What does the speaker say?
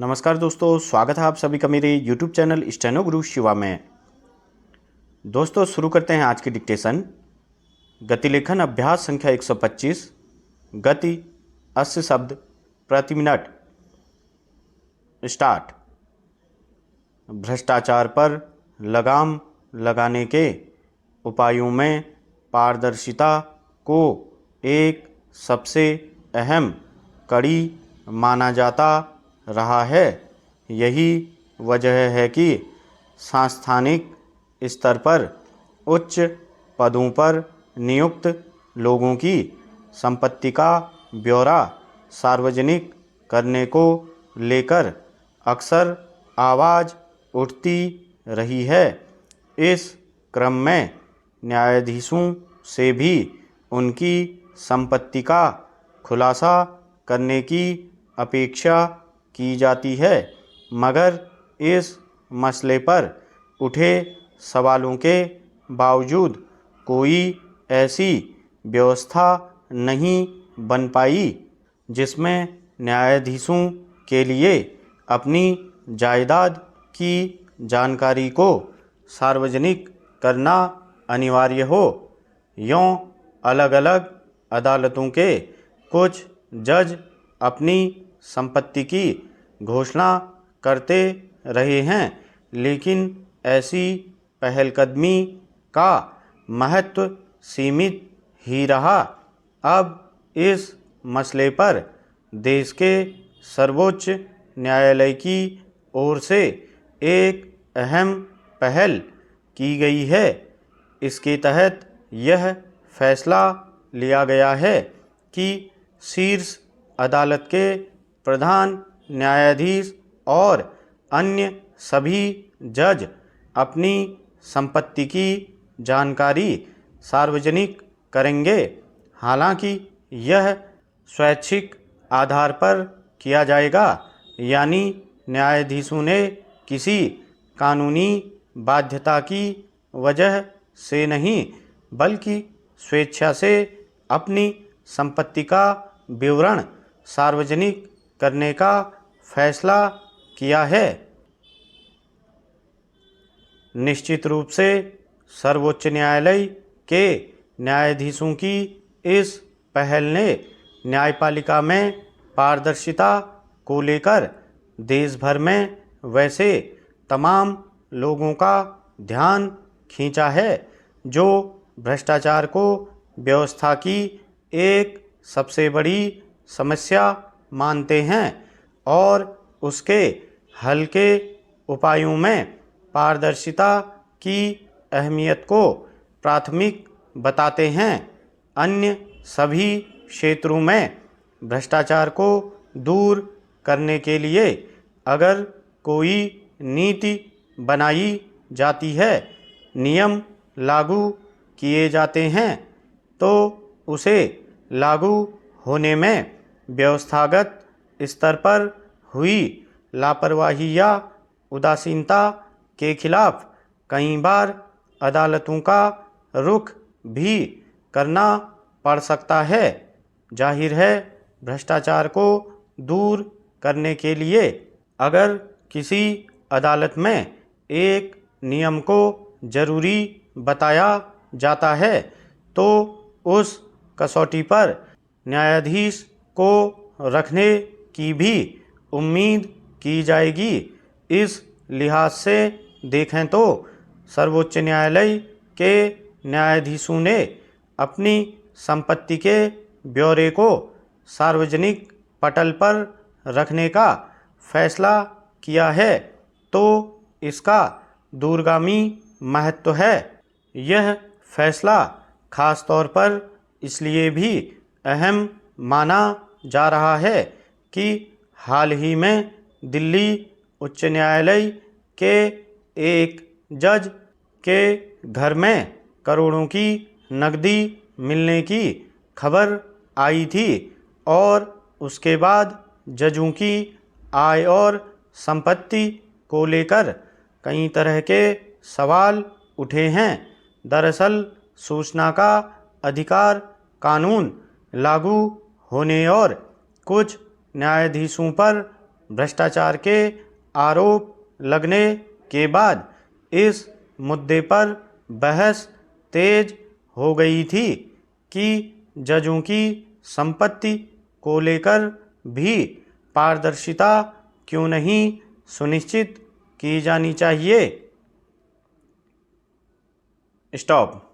नमस्कार दोस्तों, स्वागत है आप सभी का मेरे YouTube चैनल स्टेनो गुरु शिवा में। दोस्तों शुरू करते हैं आज की डिक्टेशन। गति लेखन अभ्यास संख्या 125। गति 80 शब्द प्रति मिनट। स्टार्ट। भ्रष्टाचार पर लगाम लगाने के उपायों में पारदर्शिता को एक सबसे अहम कड़ी माना जाता रहा है। यही वजह है कि सांस्थानिक स्तर पर उच्च पदों पर नियुक्त लोगों की संपत्ति का ब्यौरा सार्वजनिक करने को लेकर अक्सर आवाज़ उठती रही है। इस क्रम में न्यायाधीशों से भी उनकी संपत्ति का खुलासा करने की अपेक्षा की जाती है, मगर इस मसले पर उठे सवालों के बावजूद कोई ऐसी व्यवस्था नहीं बन पाई जिसमें न्यायाधीशों के लिए अपनी जायदाद की जानकारी को सार्वजनिक करना अनिवार्य हो। यों अलग अलग अदालतों के कुछ जज अपनी संपत्ति की घोषणा करते रहे हैं, लेकिन ऐसी पहलकदमी का महत्व सीमित ही रहा। अब इस मसले पर देश के सर्वोच्च न्यायालय की ओर से एक अहम पहल की गई है। इसके तहत यह फैसला लिया गया है कि शीर्ष अदालत के प्रधान न्यायाधीश और अन्य सभी जज अपनी संपत्ति की जानकारी सार्वजनिक करेंगे। हालांकि यह स्वैच्छिक आधार पर किया जाएगा, यानी न्यायाधीशों ने किसी कानूनी बाध्यता की वजह से नहीं, बल्कि स्वेच्छा से अपनी संपत्ति का विवरण सार्वजनिक करने का फैसला किया है। निश्चित रूप से सर्वोच्च न्यायालय के न्यायाधीशों की इस पहल ने न्यायपालिका में पारदर्शिता को लेकर देश भर में वैसे तमाम लोगों का ध्यान खींचा है जो भ्रष्टाचार को व्यवस्था की एक सबसे बड़ी समस्या मानते हैं और उसके हल के उपायों में पारदर्शिता की अहमियत को प्राथमिक बताते हैं। अन्य सभी क्षेत्रों में भ्रष्टाचार को दूर करने के लिए अगर कोई नीति बनाई जाती है, नियम लागू किए जाते हैं, तो उसे लागू होने में व्यवस्थागत स्तर पर हुई लापरवाही या उदासीनता के खिलाफ कई बार अदालतों का रुख भी करना पड़ सकता है। जाहिर है, भ्रष्टाचार को दूर करने के लिए अगर किसी अदालत में एक नियम को जरूरी बताया जाता है, तो उस कसौटी पर न्यायाधीश को रखने की भी उम्मीद की जाएगी। इस लिहाज से देखें तो सर्वोच्च न्यायालय के न्यायाधीशों ने अपनी संपत्ति के ब्यौरे को सार्वजनिक पटल पर रखने का फैसला किया है, तो इसका दूरगामी महत्व है। यह फैसला खास तौर पर इसलिए भी अहम माना जा रहा है कि हाल ही में दिल्ली उच्च न्यायालय के एक जज के घर में करोड़ों की नकदी मिलने की खबर आई थी और उसके बाद जजों की आय और संपत्ति को लेकर कई तरह के सवाल उठे हैं। दरअसल सूचना का अधिकार कानून लागू होने और कुछ न्यायाधीशों पर भ्रष्टाचार के आरोप लगने के बाद इस मुद्दे पर बहस तेज हो गई थी कि जजों की संपत्ति को लेकर भी पारदर्शिता क्यों नहीं सुनिश्चित की जानी चाहिए। स्टॉप।